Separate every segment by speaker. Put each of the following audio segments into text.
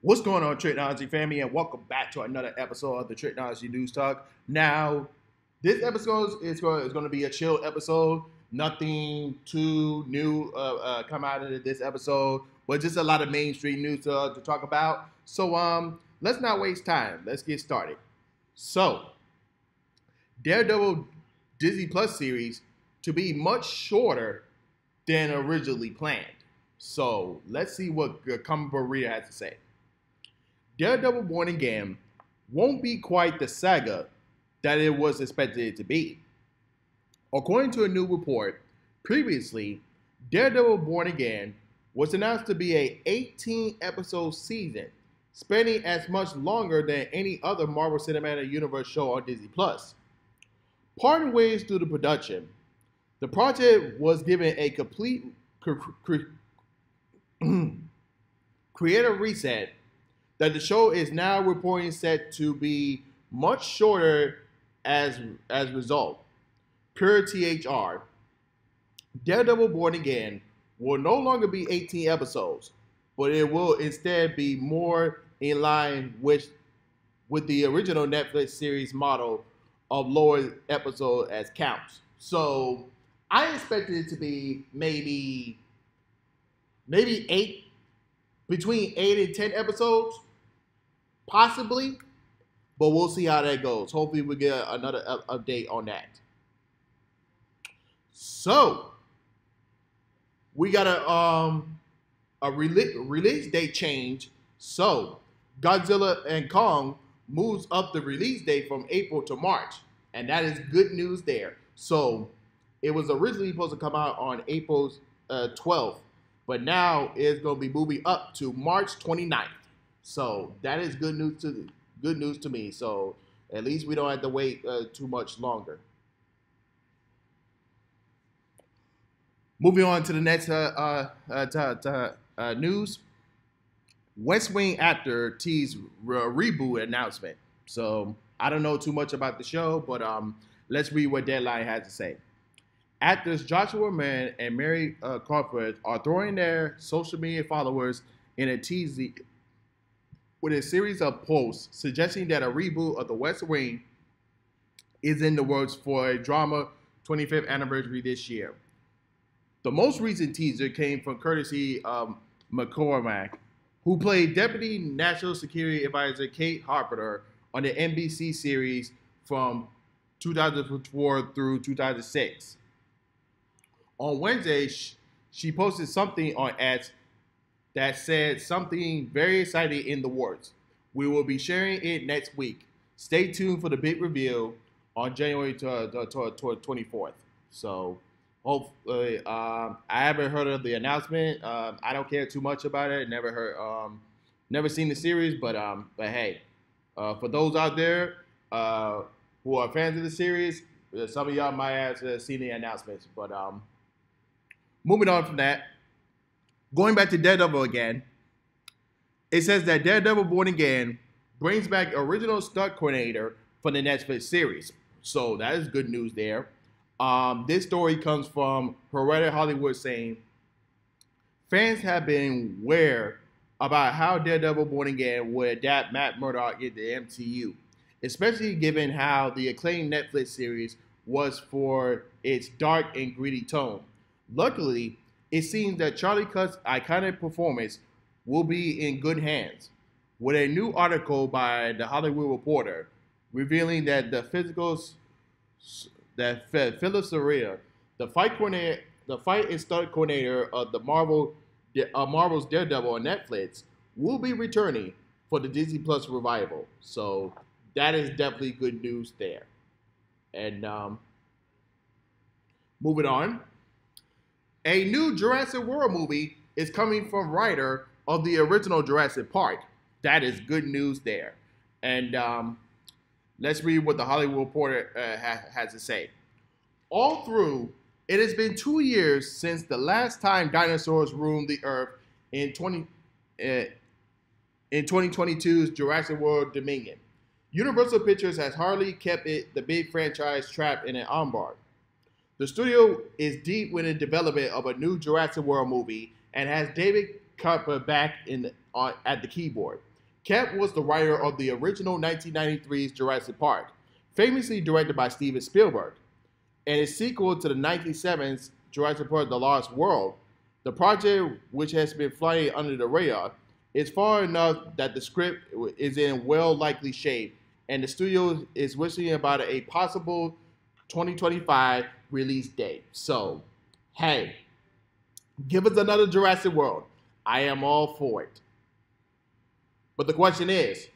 Speaker 1: What's going on, Tricology family, and welcome back to another episode of the Tricology News Talk. Now, this episode is going to be a chill episode. Nothing too new come out of this episode, but just a lot of mainstream news to talk about. So, let's not waste time. Let's get started. So, Daredevil Disney Plus series to be much shorter than originally planned. So, let's see what comic book reader has to say. Daredevil Born Again won't be quite the saga that it was expected to be. According to a new report, previously, Daredevil Born Again was announced to be an 18-episode season, spanning as much longer than any other Marvel Cinematic Universe show on Disney+. Parting ways through the production, the project was given a complete creative reset that the show is now reporting set to be much shorter as a result. Per THR, Daredevil Born Again will no longer be 18 episodes, but it will instead be more in line with the original Netflix series model of lower episode as counts. So I expected it to be maybe between 8 and 10 episodes. Possibly, but we'll see how that goes. Hopefully, we get another update on that. So, we got a release date change. So, Godzilla and Kong moves up the release date from April to March, and that is good news there. So, it was originally supposed to come out on April 12th, but now it's going to be moving up to March 29th. So that is good news to me. So at least we don't have to wait too much longer. Moving on to the next news. West Wing actor teased reboot announcement. So I don't know too much about the show, but let's read what Deadline has to say. Actors Joshua Mann and Mary Crawford are throwing their social media followers in a tease with a series of posts suggesting that a reboot of The West Wing is in the works for a drama 25th anniversary this year. The most recent teaser came from courtesy of McCormack, who played Deputy National Security Advisor Kate Harper on the NBC series from 2004 through 2006. On Wednesday, she posted something on X that said something very exciting in the works. We will be sharing it next week. Stay tuned for the big reveal on January 24th. So, hopefully, I haven't heard of the announcement. I don't care too much about it. Never seen the series, but hey, for those out there who are fans of the series, some of y'all might have seen the announcements. But moving on from that. Going back to Daredevil again, it says that Daredevil Born Again brings back original stunt coordinator from the Netflix series. So that is good news there. This story comes from Hereditary Hollywood saying, fans have been aware about how Daredevil Born Again would adapt Matt Murdock into the MCU, especially given how the acclaimed Netflix series was for its dark and gritty tone. Luckily, it seems that Charlie Cox's iconic performance will be in good hands, with a new article by The Hollywood Reporter revealing that Philip Soria, the fight and stunt coordinator of Marvel's Daredevil on Netflix, will be returning for the Disney Plus revival. So that is definitely good news there. And moving on. A new Jurassic World movie is coming from writer of the original Jurassic Park. That is good news there. And let's read what the Hollywood Reporter has to say. All through, it has been 2 years since the last time dinosaurs roamed the Earth in 2022's Jurassic World Dominion. Universal Pictures has hardly kept the big franchise trapped in an armbar. The studio is deep within the development of a new Jurassic World movie and has David Cooper back at the keyboard. Kemp was the writer of the original 1993's Jurassic Park, famously directed by Steven Spielberg, and its sequel to the 1970s Jurassic Park: The Lost World. The project, which has been flying under the radar, is far enough that the script is in well-likely shape, and the studio is wishing about a possible 2025 release date. So, hey, give us another Jurassic World. I am all for it. But the question is,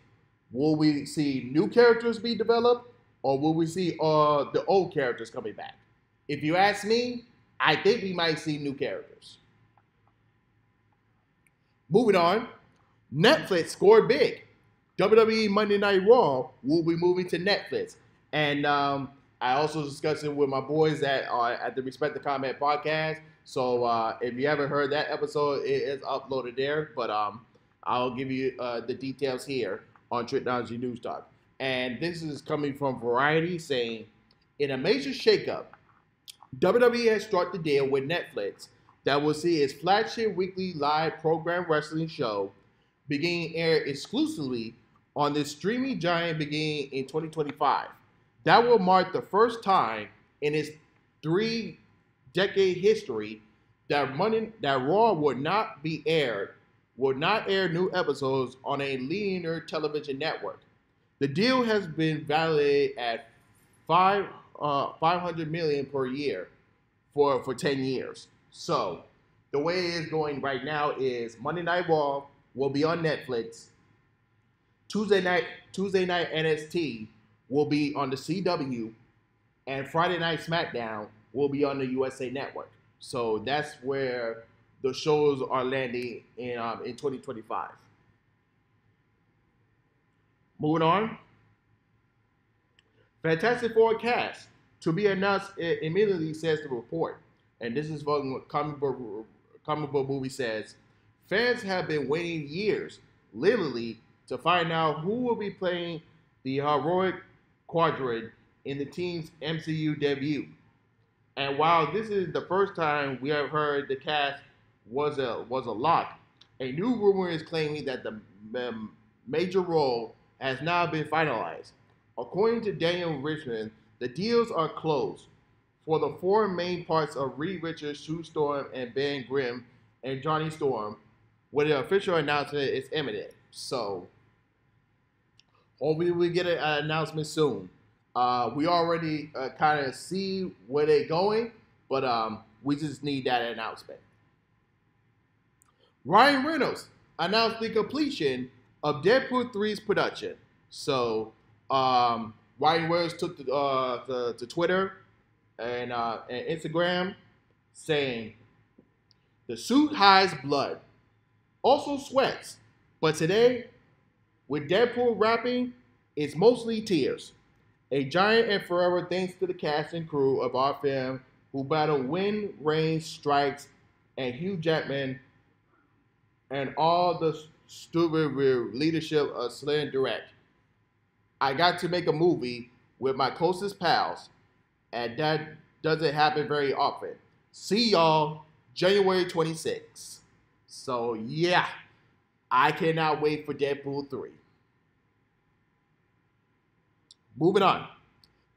Speaker 1: will we see new characters be developed, or will we see the old characters coming back? If you ask me, I think we might see new characters. Moving on, Netflix scored big. WWE Monday Night Raw will be moving to Netflix. And I also discussed it with my boys at the Respect the Comment podcast. So if you haven't heard that episode, it is uploaded there. But I'll give you the details here on Tricology News Talk. And this is coming from Variety saying, in a major shakeup, WWE has struck the deal with Netflix that will see its flagship weekly live program wrestling show beginning air exclusively on this streaming giant beginning in 2025. That will mark the first time in its 3-decade history that Raw would not air new episodes on a linear television network. The deal has been valued at $500 million per year for 10 years. So the way it is going right now is Monday Night Raw will be on Netflix. Tuesday night NXT will be on the CW, and Friday Night SmackDown will be on the USA Network. So that's where the shows are landing in 2025. Moving on. Fantastic Four cast to be announced immediately, says the report. And this is from Comic Book Movie says, fans have been waiting years, literally, to find out who will be playing the heroic quadrant in the team's MCU debut. And while this is the first time we have heard the cast was a lock, a new rumor is claiming that the major role has now been finalized. According to Daniel Richmond, the deals are closed for the 4 main parts of Reed Richards, Sue Storm, and Ben Grimm, and Johnny Storm, where the official announcement is imminent. So, hopefully we get an announcement soon. We already kind of see where they're going, but we just need that announcement. Ryan Reynolds announced the completion of Deadpool 3's production. So, Ryan Reynolds took to Twitter and Instagram saying, the suit hides blood, also sweats, but today, with Deadpool rapping, it's mostly tears. A giant and forever thanks to the cast and crew of our film who battled wind, rain, strikes, and Hugh Jackman and all the stupid leadership of Slam Direct. I got to make a movie with my closest pals, and that doesn't happen very often. See y'all January 26th. So yeah, I cannot wait for Deadpool 3. Moving on.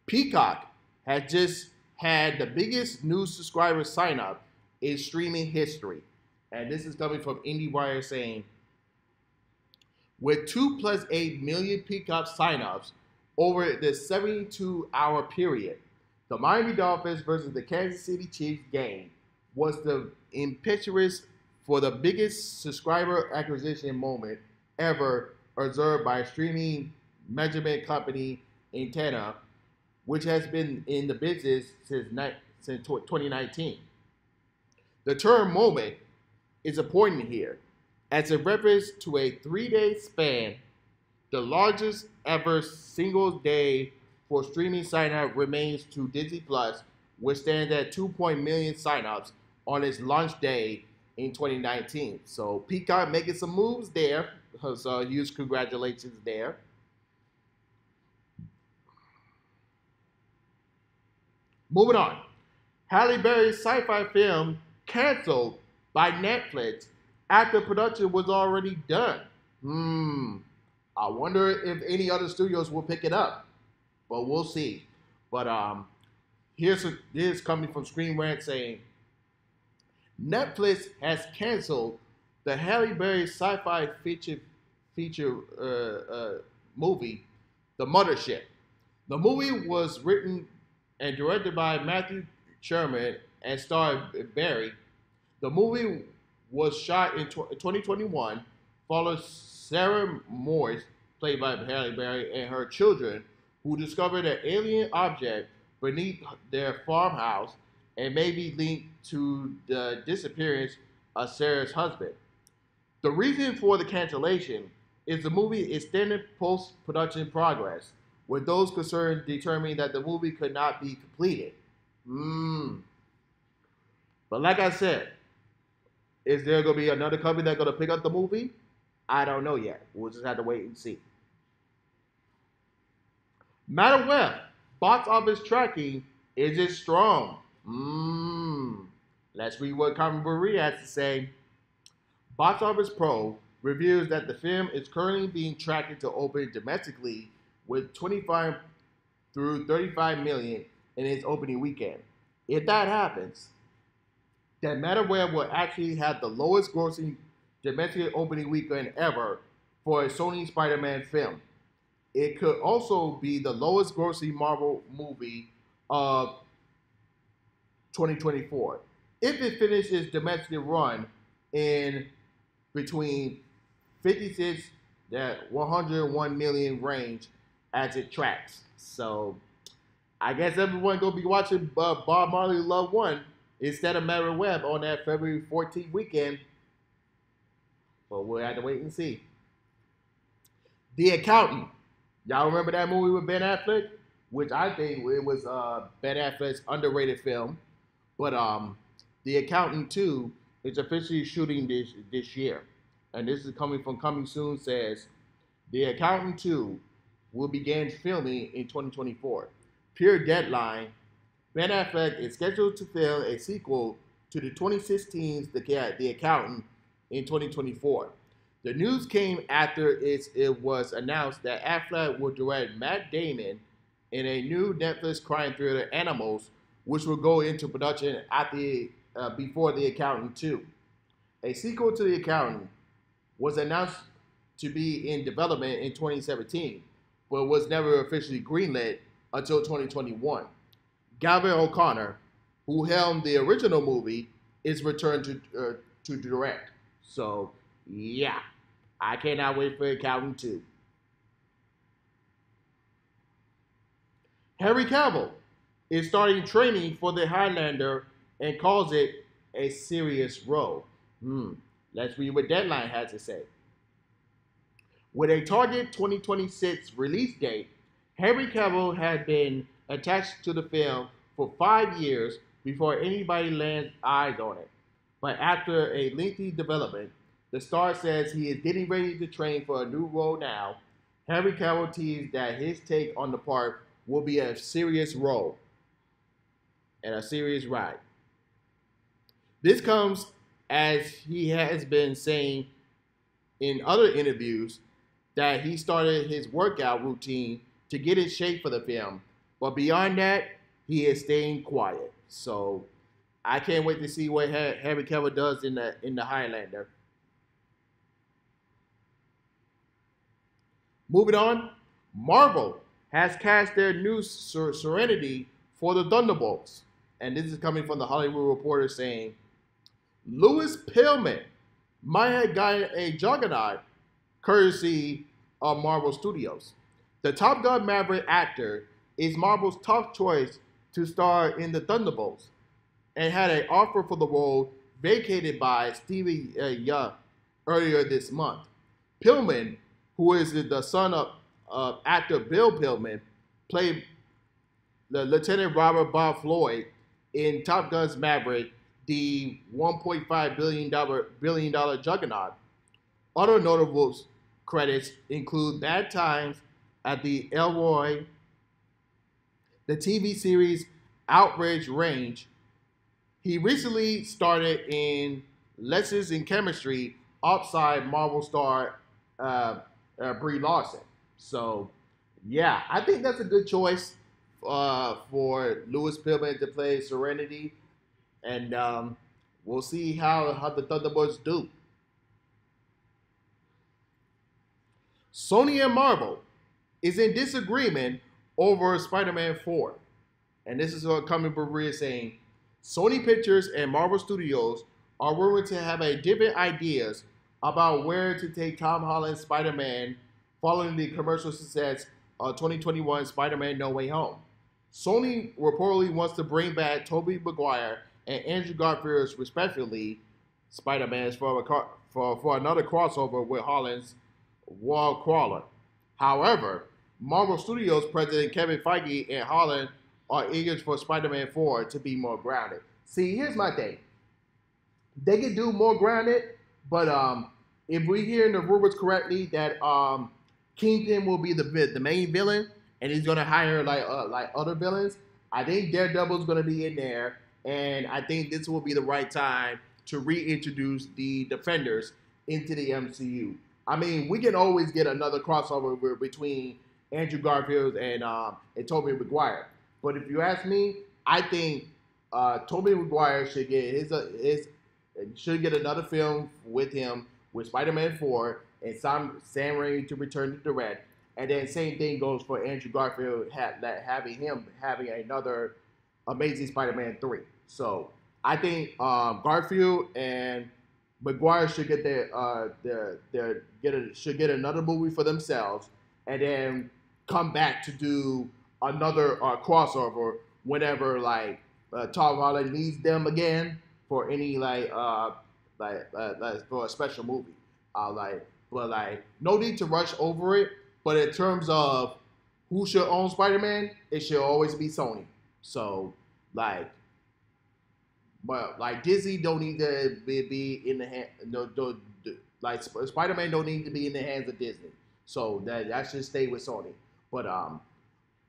Speaker 1: Peacock has just had the biggest new subscriber sign up in streaming history. And this is coming from IndieWire saying, with 2+8 million Peacock signups over the 72-hour period, the Miami Dolphins versus the Kansas City Chiefs game was the impetus for the biggest subscriber acquisition moment ever observed by streaming measurement company Antenna, which has been in the business since 2019. The term moment is important here, as it refers to a 3-day span. The largest ever single day for streaming sign-up remains to Disney Plus, which stands at 2 million sign-ups on its launch day in 2019. So Peacock making some moves there, so huge congratulations there. Moving on. Halle Berry's sci-fi film canceled by Netflix after production was already done. I wonder if any other studios will pick it up, but we'll see. But here's coming from Screen Rant saying Netflix has canceled the Halle Berry sci-fi feature movie, The Mothership. The movie was written and directed by Matthew Sherman and starred Berry. The movie was shot in 2021, following Sarah Morris, played by Halle Berry, and her children, who discovered an alien object beneath their farmhouse and may be linked to the disappearance of Sarah's husband. The reason for the cancellation is the movie is still in post-production progress, with those concerned determining that the movie could not be completed. But like I said, is there going to be another company that's going to pick up the movie? I don't know yet. We'll just have to wait and see. Matter Web, box office tracking, is it strong? Let's read what Carmen Marie has to say. Box Office Pro reveals that the film is currently being tracked to open domestically with 25 through 35 million in its opening weekend. If that happens, then Web will actually have the lowest grossing domestic opening weekend ever for a Sony Spider-Man film. It could also be the lowest grossing Marvel movie of 2024 if it finishes domestic run in between 56 to 101 million range as it tracks. So I guess everyone gonna be watching Bob Marley Love 1 instead of Mary Webb on that February 14th weekend. But we'll have to wait and see. The Accountant. Y'all remember that movie with Ben Affleck? Which I think it was Ben Affleck's underrated film. But The Accountant 2 is officially shooting this year. And this is coming from Coming Soon says, The Accountant 2 will begin filming in 2024. Pure deadline, Ben Affleck is scheduled to film a sequel to the 2016's The Accountant in 2024. The news came after it was announced that Affleck will direct Matt Damon in a new Netflix crime thriller, Animals, which will go into production before The Accountant 2. A sequel to The Accountant was announced to be in development in 2017, but was never officially greenlit until 2021. Gavin O'Connor, who helmed the original movie, is returned to direct. So, yeah, I cannot wait for Accountant 2. Henry Cavill is starting training for the Highlander and calls it a serious role. Let's read what Deadline has to say. With a target 2026 release date, Henry Cavill had been attached to the film for 5 years before anybody lands eyes on it. But after a lengthy development, the star says he is getting ready to train for a new role now. Henry Cavill teased that his take on the part will be a serious role and a serious ride. This comes as he has been saying in other interviews that he started his workout routine to get in shape for the film. But beyond that, he is staying quiet. So I can't wait to see what Henry Cavill does in the Highlander. Moving on, Marvel has cast their new Serenity for the Thunderbolts. And this is coming from the Hollywood Reporter saying, Louis Pillman might have gotten a juggernaut courtesy of Marvel Studios. The Top Gun Maverick actor is Marvel's top choice to star in the Thunderbolts and had an offer for the role vacated by Stevie Young earlier this month. Pillman, who is the son of actor Bill Pillman, played the Lieutenant Robert Bob Floyd in Top Gun's Maverick, the $1.5 billion juggernaut. Other notable credits include Bad Times at the Elroy, the TV series Outrage Range. He recently started in Lessons in Chemistry, outside Marvel star Brie Larson. So, yeah, I think that's a good choice for Louis Pillman to play Serenity, and we'll see how the Thunderbolts do. Sony and Marvel is in disagreement over Spider-Man 4. And this is what coming from Maria saying, Sony Pictures and Marvel Studios are rumored to have a different ideas about where to take Tom Holland's Spider-Man following the commercial success of 2021 Spider-Man No Way Home. Sony reportedly wants to bring back Tobey Maguire and Andrew Garfield's respectively Spider-Mans for another crossover with Holland's Wall Crawler. However, Marvel Studios president Kevin Feige and Holland are eager for Spider-Man 4 to be more grounded. See, here's my thing. They can do more grounded, but if we're hearing the rumors correctly that Kingpin will be the main villain and he's gonna hire like other villains, I think Daredevil's gonna be in there, and I think this will be the right time to reintroduce the Defenders into the MCU. I mean, we can always get another crossover between Andrew Garfield and Tobey Maguire. But if you ask me, I think Tobey Maguire should get another film with him with Spider-Man 4 and Sam Raimi to return to direct. And then same thing goes for Andrew Garfield having another Amazing Spider-Man 3. So I think Garfield and Maguire should get should get another movie for themselves, and then come back to do another crossover whenever Tom Holland needs them again for any for a special movie. No need to rush over it. But in terms of who should own Spider-Man, it should always be Sony. So Disney don't need to be in the hand. Spider-Man don't need to be in the hands of Disney. So that should stay with Sony. But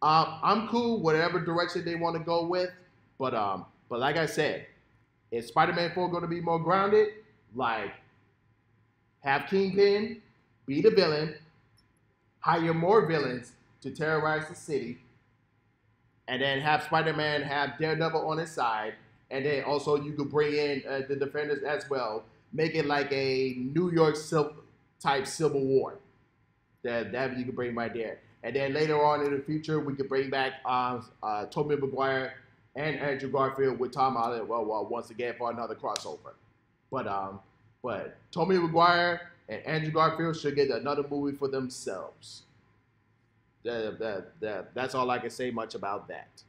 Speaker 1: I'm cool whatever direction they want to go with. But like I said, is Spider-Man 4 going to be more grounded? Have Kingpin be the villain, hire more villains to terrorize the city, and then have Spider-Man have Daredevil on his side, and then also you could bring in the Defenders as well, make it like a New York type Civil War. That you could bring right there. And then later on in the future, we could bring back Tobey Maguire and Andrew Garfield with Tom Holland, once again for another crossover. But Tobey Maguire and Andrew Garfield should get another movie for themselves. That's all I can say much about that.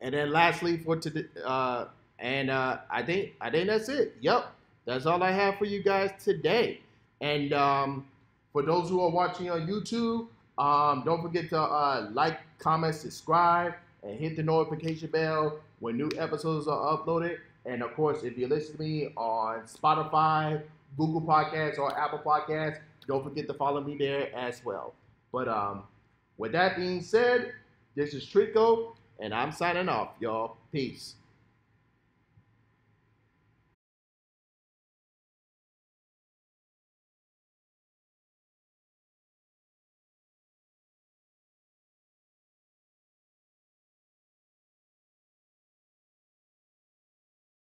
Speaker 1: And then lastly for today, I think that's it. Yep, that's all I have for you guys today. And for those who are watching on YouTube, don't forget to like, comment, subscribe, and hit the notification bell when new episodes are uploaded. And of course, if you listen to me on Spotify, Google Podcasts, or Apple Podcasts, don't forget to follow me there as well. But with that being said, this is Trico, and I'm signing off, y'all. Peace.